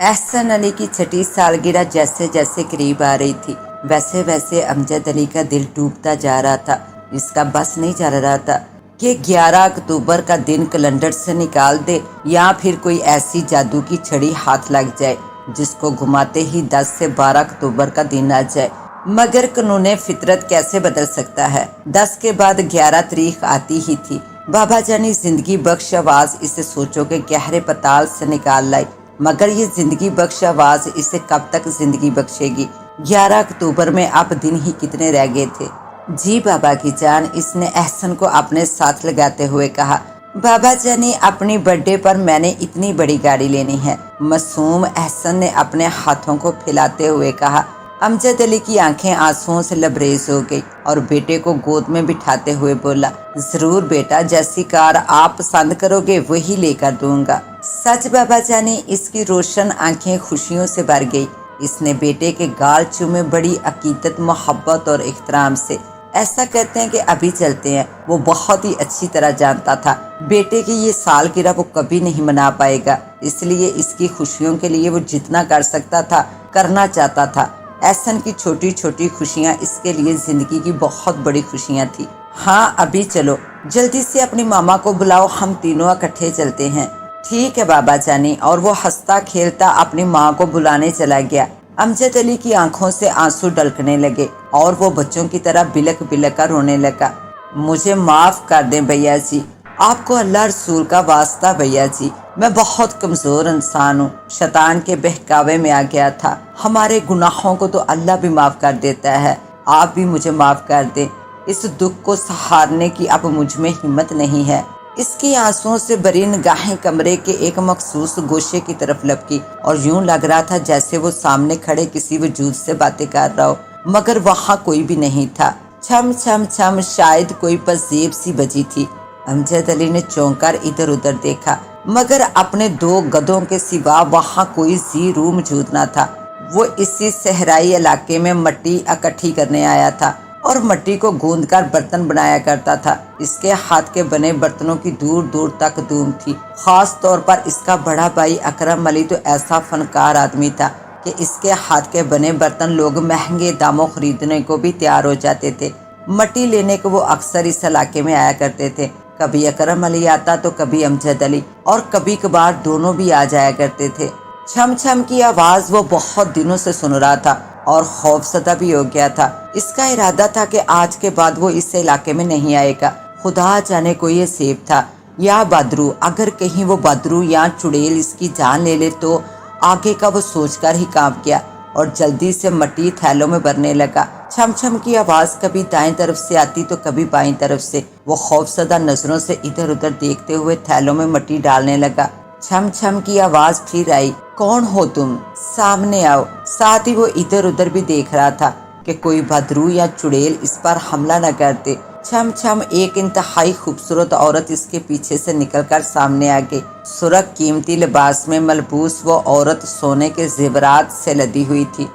احسن علی کی چھٹی سالگرہ جیسے جیسے قریب آ رہی تھی ویسے ویسے امجد علی کا دل ڈوبتا جا رہا تھا۔ اس کا بس نہیں چل رہا تھا کہ 11 اکتوبر کا دن کیلنڈر سے نکال دے یا پھر کوئی ایسی جادو کی چھڑی ہاتھ لگ جائے جس کو گھماتے ہی 10 سے 12 اکتوبر کا دن آ جائے۔ مگر قانون فطرت کیسے بدل سکتا ہے؟ 10 کے بعد 11 تاریخ آتی ہی تھی۔ بابا جانی زندگی بخش آواز اسے سوچو کہ گہرے پتال سے نکال لائی، مگر یہ زندگی بخش آواز اسے کب تک زندگی بخشے گی؟ 11 اکتوبر میں اب دن ہی کتنے رہ گئے تھے؟ جی بابا کی جان، اس نے احسن کو اپنے ساتھ لگاتے ہوئے کہا۔ بابا جانی، اپنی برتھ ڈے پر میں نے اتنی بڑی گاڑی لینی ہے۔ معصوم احسن نے اپنے ہاتھوں کو پھیلاتے ہوئے کہا۔ امجد علی کی آنکھیں آنسوؤں سے لبریز ہو گئی اور بیٹے کو گود میں بٹھاتے ہوئے بولا، ضرور بیٹا، جیسی کار آپ پسند کرو گے وہی لے کر دوں گا۔ سچ بابا جانی؟ اس کی روشن آنکھیں خوشیوں سے بھر گئی۔ اس نے بیٹے کے گال چومے بڑی عقیدت، محبت اور احترام سے۔ ایسا کہتے ہیں کہ ابھی چلتے ہیں۔ وہ بہت ہی اچھی طرح جانتا تھا بیٹے کی یہ سالگرہ وہ کبھی نہیں منا پائے گا، اس لیے اس کی خوشیوں کے لیے وہ جتنا کر سکتا تھا کرنا چاہتا تھا۔ احسن کی چھوٹی چھوٹی خوشیاں اس کے لیے زندگی کی بہت بڑی خوشیاں تھی۔ ہاں ابھی چلو، جلدی سے اپنی ماما کو بلاؤ، ہم تینوں اکٹھے چلتے ہیں۔ ٹھیک ہے بابا جانی، اور وہ ہنستا کھیلتا اپنی ماں کو بلانے چلا گیا۔ امجد علی کی آنکھوں سے آنسو ڈلکنے لگے اور وہ بچوں کی طرح بلک بلک کر رونے لگا۔ مجھے معاف کر دیں بھیا جی، آپ کو اللہ رسول کا واسطہ بھیا جی، میں بہت کمزور انسان ہوں، شیطان کے بہکاوے میں آ گیا تھا۔ ہمارے گناہوں کو تو اللہ بھی معاف کر دیتا ہے، آپ بھی مجھے معاف کر دیں۔ اس دکھ کو سہارنے کی اب مجھ میں ہمت نہیں ہے۔ اس کی آنسوؤں سے بری نگاہیں کمرے کے ایک مخصوص گوشے کی طرف لپکی اور یوں لگ رہا تھا جیسے وہ سامنے کھڑے کسی وجود سے باتیں کر رہا ہو، مگر وہاں کوئی بھی نہیں تھا۔ چھم چھم چھم، شاید کوئی پذیب سی بجی تھی۔ امجد علی نے چونک کر ادھر ادھر دیکھا، مگر اپنے 2 گدھوں کے سوا وہاں کوئی ذی روح موجود نہ تھا۔ وہ اسی صحرائی علاقے میں مٹی اکٹھی کرنے آیا تھا اور مٹی کو گوندھ کر برتن بنایا کرتا تھا۔ اس کے ہاتھ کے بنے برتنوں کی دور دور تک دھوم تھی۔ خاص طور پر اس کا بڑا بھائی اکرم علی تو ایسا فنکار آدمی تھا کہ اس کے ہاتھ کے بنے برتن لوگ مہنگے داموں خریدنے کو بھی تیار ہو جاتے تھے۔ مٹی لینے کو وہ اکثر اس علاقے میں آیا کرتے تھے۔ کبھی اکرم علی آتا تو کبھی امجد علی، اور کبھی کبھار دونوں بھی آ جایا کرتے تھے۔ چھم چھم کی آواز وہ بہت دنوں سے سن رہا تھا اور خوف زدہ بھی ہو گیا تھا۔ اس کا ارادہ تھا کہ آج کے بعد وہ اس علاقے میں نہیں آئے گا۔ خدا جانے کو یہ سیب تھا یا بادرو، اگر کہیں وہ بادرو یا چڑیل اس کی جان لے لے تو آگے کا وہ سوچ کر ہی کانپ گیا اور جلدی سے مٹی تھیلوں میں بھرنے لگا۔ چھم چھم کی آواز کبھی دائیں طرف سے آتی تو کبھی بائیں طرف سے۔ وہ خوف زدہ نظروں سے ادھر ادھر دیکھتے ہوئے تھیلوں میں مٹی ڈالنے لگا۔ چھم چھم کی آواز پھر آئی، کون ہو تم؟ سامنے آؤ۔ ساتھ ہی وہ ادھر ادھر بھی دیکھ رہا تھا کہ کوئی بھدرو یا چڑیل اس پر حملہ نہ کرتے۔ چھم چھم ایک انتہائی خوبصورت عورت اس کے پیچھے سے نکل کر سامنے آ گئی۔ سرخ قیمتی لباس میں ملبوس وہ عورت سونے کے زیورات سے لدی ہوئی تھی۔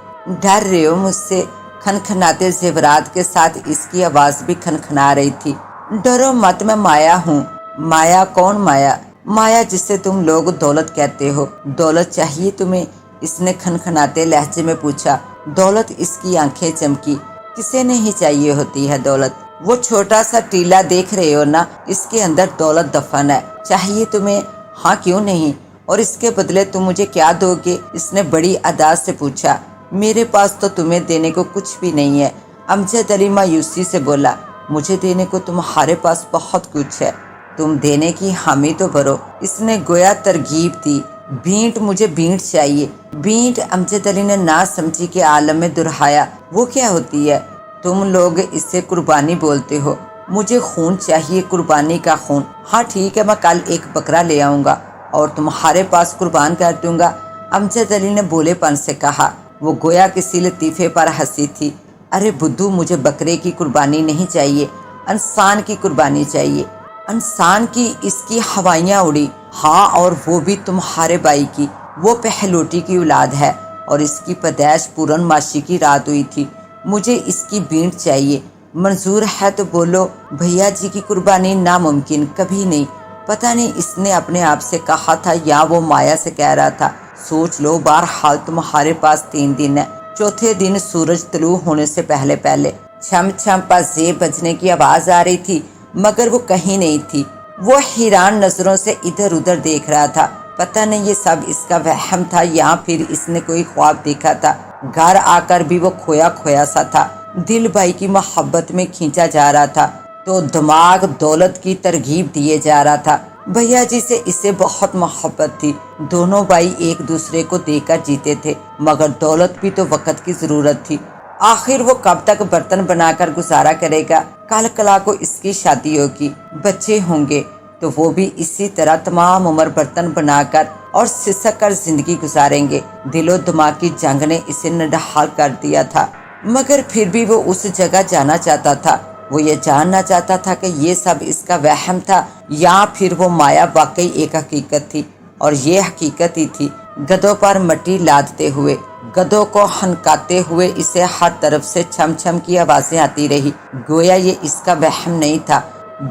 ڈر رہے ہو مجھ سے؟ کھنکھناتے زیورات کے ساتھ اس کی آواز بھی کھنکھنا رہی تھی۔ ڈرو مت، میں مایا ہوں۔ مایا؟ کون مایا؟ مایا جسے تم لوگ دولت کہتے ہو۔ دولت چاہیے تمہیں؟ اس نے کھنکھناتے لہجے میں پوچھا۔ دولت؟ اس کی آنکھیں چمکی۔ کسے نہیں چاہیے ہوتی ہے دولت؟ وہ چھوٹا سا ٹیلا دیکھ رہے ہو نا، اس کے اندر دولت دفن ہے۔ چاہیے تمہیں؟ ہاں کیوں نہیں، اور اس کے بدلے تم مجھے کیا دو گے؟ اس نے بڑی ادا سے پوچھا۔ میرے پاس تو تمہیں دینے کو کچھ بھی نہیں ہے، امجد علی مایوسی سے بولا۔ مجھے دینے کو تمہارے پاس بہت کچھ ہے، تم دینے کی حامی تو بھرو۔ اس نے گویا ترغیب دی۔ بھینٹ؟ مجھے بھینٹ چاہیے۔ بھینٹ؟ امجد علی نے نہ سمجھی کے عالم میں دہرایا۔ وہ کیا ہوتی ہے؟ تم لوگ اسے قربانی بولتے ہو۔ مجھے خون چاہیے، قربانی کا خون۔ ہاں ٹھیک ہے، میں کل ایک بکرا لے آؤں گا اور تمہارے پاس قربان کر دوں گا، امجد علی نے بولے پن سے کہا۔ وہ گویا کسی لطیفے پر ہنسی تھی۔ ارے بدھو، مجھے بکرے کی قربانی نہیں چاہیے، انسان کی قربانی چاہیے۔ انسان کی؟ اس کی ہوائیاں اڑی۔ ہاں، اور وہ بھی تمہارے بھائی کی۔ وہ پہلوٹی کی اولاد ہے اور اس کی پیدائش پورن ماشی کی رات ہوئی تھی۔ مجھے اس کی بھینٹ چاہیے۔ منظور ہے تو بولو۔ بھیا جی کی قربانی ناممکن، کبھی نہیں۔ پتہ نہیں اس نے اپنے آپ سے کہا تھا یا وہ مایا سے کہہ رہا تھا۔ سوچ لو، بہرحال تمہارے پاس 3 دن ہے۔ چوتھے دن سورج طلوع ہونے سے پہلے پہلے چھم چھم پازیب بجنے کی آواز آ رہی تھی، مگر وہ کہیں نہیں تھی۔ وہ حیران نظروں سے ادھر ادھر دیکھ رہا تھا، پتہ نہیں یہ سب اس کا وہم تھا یا پھر اس نے کوئی خواب دیکھا تھا۔ گھر آ کر بھی وہ کھویا کھویا سا تھا، دل بھائی کی محبت میں کھینچا جا رہا تھا تو دماغ دولت کی ترغیب دیے جا رہا تھا۔ بھیا جی سے اسے بہت محبت تھی، دونوں بھائی ایک دوسرے کو دے کر جیتے تھے، مگر دولت بھی تو وقت کی ضرورت تھی۔ آخر وہ کب تک برتن بنا کر گزارا کرے گا؟ کل کلا کو اس کی شادی ہوگی، بچے ہوں گے، تو وہ بھی اسی طرح تمام عمر برتن بنا کر اور سسک کر زندگی گزاریں گے۔ دل و دماغ کی جنگ نے اسے نڈھال کر دیا تھا، مگر پھر بھی وہ اس جگہ جانا چاہتا تھا۔ وہ یہ جاننا چاہتا تھا کہ یہ سب اس کا وہم تھا یا پھر وہ مایا واقعی ایک حقیقت تھی، اور یہ حقیقت ہی تھی۔ گدھوں پر مٹی لادتے ہوئے، گدھوں کو ہنکاتے ہوئے اسے ہر طرف سے چھم چھم کی آوازیں آتی رہی، گویا یہ اس کا وہم نہیں تھا۔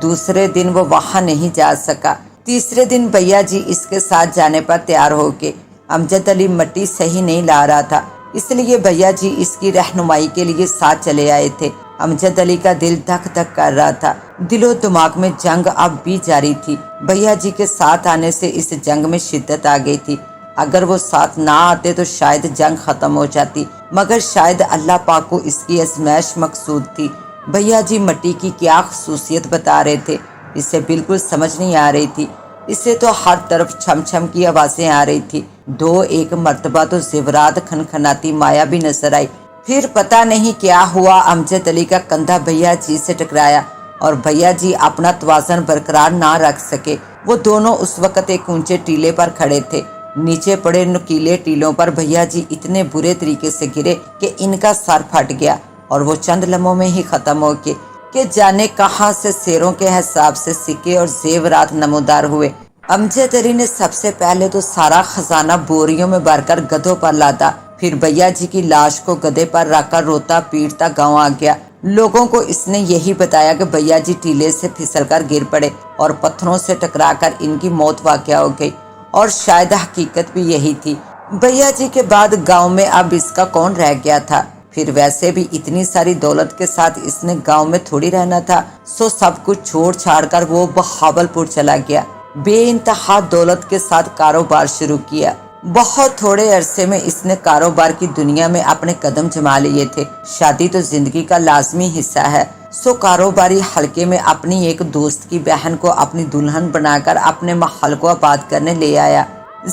دوسرے دن وہ وہاں نہیں جا سکا۔ تیسرے دن بھیا جی اس کے ساتھ جانے پر تیار ہو کے، امجد علی مٹی صحیح نہیں لا رہا تھا، اس لیے بھیا جی اس کی رہنمائی کے لیے ساتھ چلے آئے تھے۔ امجد علی کا دل دھک دھک کر رہا تھا، دل و دماغ میں جنگ اب بھی جاری تھی۔ بھیا جی کے ساتھ آنے سے اس جنگ میں شدت آ گئی تھی۔ اگر وہ ساتھ نہ آتے تو شاید جنگ ختم ہو جاتی، مگر شاید اللہ پاک کو اس کی ازمائش مقصود تھی۔ بھیا جی مٹی کی کیا خصوصیت بتا رہے تھے، اسے بالکل سمجھ نہیں آ رہی تھی۔ اسے تو ہر طرف چھم چھم کی آوازیں آ رہی تھی، ایک مرتبہ تو زیورات کھنکھناتی مایا بھی نظر آئی۔ پھر پتہ نہیں کیا ہوا، امجد علی کا کندھا بھیا جی سے ٹکرایا اور بھیا جی اپنا توازن برقرار نہ رکھ سکے۔ وہ دونوں اس وقت ایک اونچے ٹیلے پر کھڑے تھے۔ نیچے پڑے نکیلے ٹیلوں پر بھیا جی اتنے برے طریقے سے گرے کہ ان کا سر پھٹ گیا اور وہ چند لمحوں میں ہی ختم ہو کے کہ جانے کہاں سے سیروں کے حساب سے سکے اور زیورات نمودار ہوئے۔ امجد علی نے سب سے پہلے تو سارا خزانہ بوریوں میں بھر کر گدھوں پر لادا، پھر بھیا جی کی لاش کو گدھے پر رکھ کر روتا پیٹتا گاؤں آ گیا۔ لوگوں کو اس نے یہی بتایا کہ بھیا جی ٹیلے سے پھسل کر گر پڑے اور پتھروں سے ٹکرا کر ان کی موت واقع ہو گئی، اور شاید حقیقت بھی یہی تھی۔ بھیا جی کے بعد گاؤں میں اب اس کا کون رہ گیا تھا؟ پھر ویسے بھی اتنی ساری دولت کے ساتھ اس نے گاؤں میں تھوڑی رہنا تھا، سو سب کچھ چھوڑ چھاڑ کر وہ بہاول پور چلا گیا۔ بے انتہا دولت کے ساتھ کاروبار شروع کیا۔ بہت تھوڑے عرصے میں اس نے کاروبار کی دنیا میں اپنے قدم جما لیے تھے۔ شادی تو زندگی کا لازمی حصہ ہے، سو کاروباری حلقے میں اپنی ایک دوست کی بہن کو اپنی دلہن بنا کر اپنے محل کو آباد کرنے لے آیا۔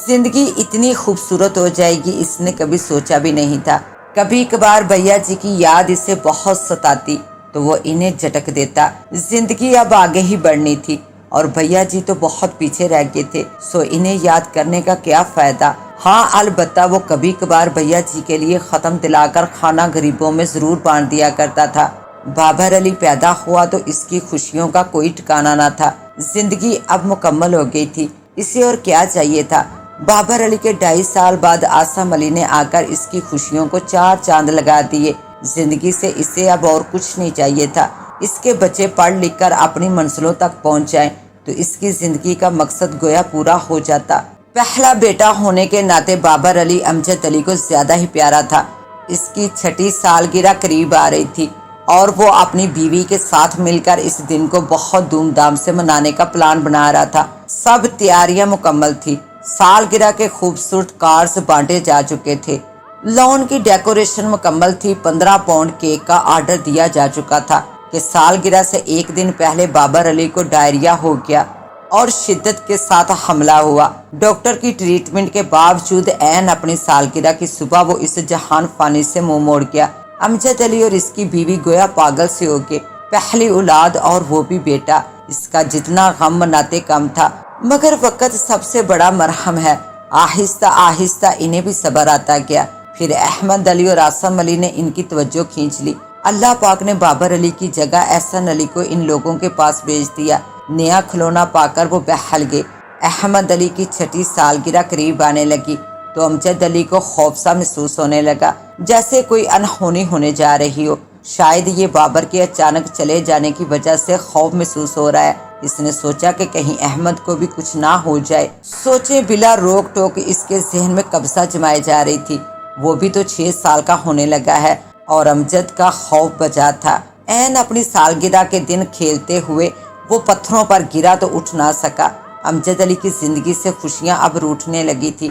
زندگی اتنی خوبصورت ہو جائے گی اس نے کبھی سوچا بھی نہیں تھا۔ کبھی کبھار بھیا جی کی یاد اسے بہت ستاتی تو وہ انہیں جھٹک دیتا۔ زندگی اب آگے ہی بڑھنی تھی اور بھیا جی تو بہت پیچھے رہ گئے تھے، سو انہیں یاد کرنے کا کیا فائدہ۔ ہاں البتہ وہ کبھی کبھار بھیا جی کے لیے ختم دلا کر کھانا غریبوں میں ضرور بانٹ دیا کرتا تھا۔ بابر علی پیدا ہوا تو اس کی خوشیوں کا کوئی ٹھکانہ نہ تھا۔ زندگی اب مکمل ہو گئی تھی، اسے اور کیا چاہیے تھا۔ بابر علی کے 2.5 سال بعد آسم علی نے آ کر اس کی خوشیوں کو 4 چاند لگا دیے۔ زندگی سے اسے اب اور کچھ نہیں چاہیے تھا۔ اس کے بچے پڑھ لکھ کر اپنی منزلوں تک پہنچ جائیں تو اس کی زندگی کا مقصد گویا پورا ہو جاتا۔ پہلا بیٹا ہونے کے ناطے بابر علی امجد علی کو زیادہ ہی پیارا تھا۔ اس کی 6 سالگرہ قریب آ رہی تھی اور وہ اپنی بیوی کے ساتھ مل کر اس دن کو بہت دھوم دھام سے منانے کا پلان بنا رہا تھا۔ سب تیاریاں مکمل تھی۔ سالگرہ کے خوبصورت کارڈز بانٹے جا چکے تھے، لون کی ڈیکوریشن مکمل تھی، 15 پاؤنڈ کیک کا آرڈر دیا جا چکا تھا کہ سالگرہ سے 1 دن پہلے بابر علی کو ڈائریا ہو گیا اور شدت کے ساتھ حملہ ہوا۔ ڈاکٹر کی ٹریٹمنٹ کے باوجود عین اپنی سالگرہ کی صبح وہ اس جہان فانی سے منہ موڑ گیا۔ امجد علی اور اس کی بیوی گویا پاگل سے ہو گئے، پہلی اولاد اور وہ بھی بیٹا، اس کا جتنا غم مناتے کم تھا، مگر وقت سب سے بڑا مرہم ہے۔ آہستہ آہستہ انہیں بھی صبر آتا گیا۔ پھر احمد علی اور آسم علی نے ان کی توجہ کھینچ لی۔ اللہ پاک نے بابر علی کی جگہ احسن علی کو ان لوگوں کے پاس بھیج دیا۔ نیا کھلونا پا کر وہ بہل گئے۔ احمد علی کی 6 سالگرہ قریب آنے لگی تو امجد علی کو خوف سا محسوس ہونے لگا، جیسے کوئی انہونی ہونے جا رہی ہو۔ شاید یہ بابر کے اچانک چلے جانے کی وجہ سے خوف محسوس ہو رہا ہے۔ اس نے سوچا کہ کہیں احمد کو بھی کچھ نہ ہو جائے۔ سوچے بلا روک ٹوک اس کے ذہن میں قبضہ جمائے جا رہی تھی۔ وہ بھی تو 6 سال کا ہونے لگا ہے اور امجد کا خوف بجا تھا۔ عین اپنی سالگرہ کے دن کھیلتے ہوئے وہ پتھروں پر گرا تو اٹھ نہ سکا۔ امجد علی کی زندگی سے خوشیاں اب روٹھنے لگی تھی،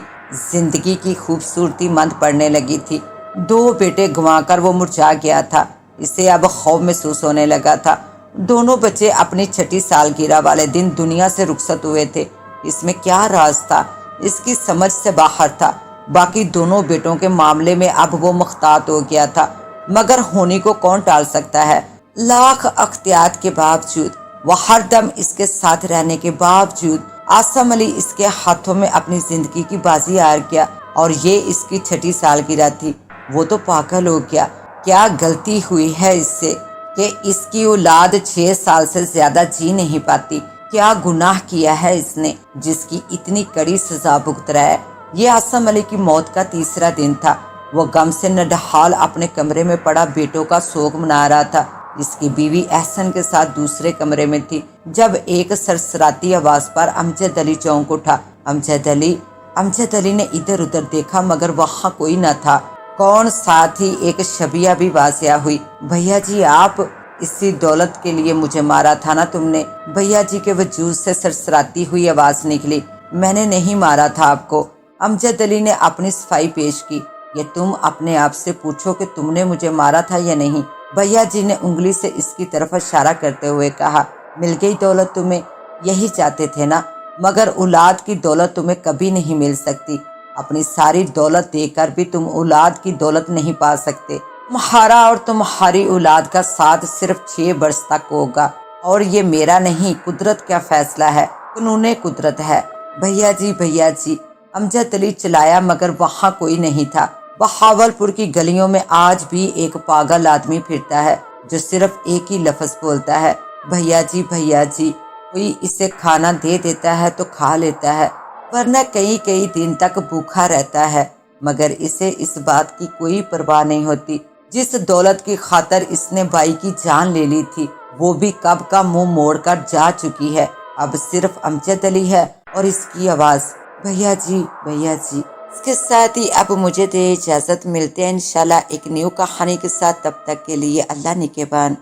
زندگی کی خوبصورتی مند پڑنے لگی تھی۔ 2 بیٹے گنوا کر وہ مرجھا گیا تھا، اسے اب خوف محسوس ہونے لگا تھا۔ دونوں بچے اپنی 6 سالگرہ والے دن دنیا سے رخصت ہوئے تھے۔ اس میں کیا راز تھا؟ اس کی سمجھ سے باہر تھا۔ باقی دونوں بیٹوں کے معاملے میں اب وہ محتاط ہو گیا تھا، مگر ہونی کو کون ٹال سکتا ہے؟ لاکھ احتیاط کے باوجود، وہ ہر دم اس کے ساتھ رہنے کے باوجود، عاصم علی اس کے ہاتھوں میں اپنی زندگی کی بازی ہار گیا، اور یہ اس کی 6 سالگرہ تھی۔ وہ تو پاگل ہو گیا۔ کیا غلطی ہوئی ہے اس سے کہ اس کی اولاد 6 سال سے زیادہ جی نہیں پاتی؟ کیا گناہ کیا ہے اس نے جس کی اتنی کڑی سزا بھگت رہا ہے؟ یہ عاصم علی کی موت کا 3را دن تھا۔ وہ غم سے نڈھال اپنے کمرے میں پڑا بیٹوں کا سوگ منا رہا تھا۔ اس کی بیوی احسن کے ساتھ دوسرے کمرے میں تھی جب ایک سرسراتی آواز پر امجد علی چونک اٹھا۔ امجد علی نے ادھر ادھر دیکھا مگر وہاں کوئی نہ تھا۔ کون؟ ساتھ ہی ایک شبیہ بھی واضح ہوئی۔ بھیا جی، آپ اسی دولت کے لیے مجھے مارا تھا نا تم نے؟ بھیا جی کے وجود سے سرسراتی ہوئی آواز نکلی۔ میں نے نہیں مارا تھا آپ کو۔ امجد علی نے اپنی صفائی پیش کی۔ یہ تم اپنے آپ سے پوچھو کہ تم نے مجھے مارا تھا یا نہیں؟ بھیا جی نے انگلی سے اس کی طرف اشارہ کرتے ہوئے کہا۔ مل گئی دولت تمہیں؟ یہی چاہتے تھے نا؟ مگر اولاد کی دولت تمہیں کبھی نہیں مل سکتی۔ اپنی ساری دولت دے کر بھی تم اولاد کی دولت نہیں پا سکتے۔ تمہارا اور تمہاری اولاد کا ساتھ صرف 6 برس تک ہوگا، اور یہ میرا نہیں، قدرت کا فیصلہ ہے، قانون قدرت ہے۔ بھیا جی، امجد علی چلایا مگر وہاں کوئی نہیں تھا۔ بہاولپور کی گلیوں میں آج بھی ایک پاگل آدمی پھرتا ہے جو صرف ایک ہی لفظ بولتا ہے، بھیا جی۔ کوئی اسے کھانا دے دیتا ہے تو کھا لیتا ہے، ورنہ کئی دن تک بھوکا رہتا ہے، مگر اسے اس بات کی کوئی پرواہ نہیں ہوتی۔ جس دولت کی خاطر اس نے بھائی کی جان لے لی تھی، وہ بھی کب کا منہ موڑ کر جا چکی ہے۔ اب صرف امجد علی ہے اور اس کی آواز، بھیا جی۔ اس کے ساتھ ہی اب مجھے دے اجازت، ملتے ہیں انشاءاللہ ایک نیو کہانی کے ساتھ۔ تب تک کے لیے اللہ نگہبان۔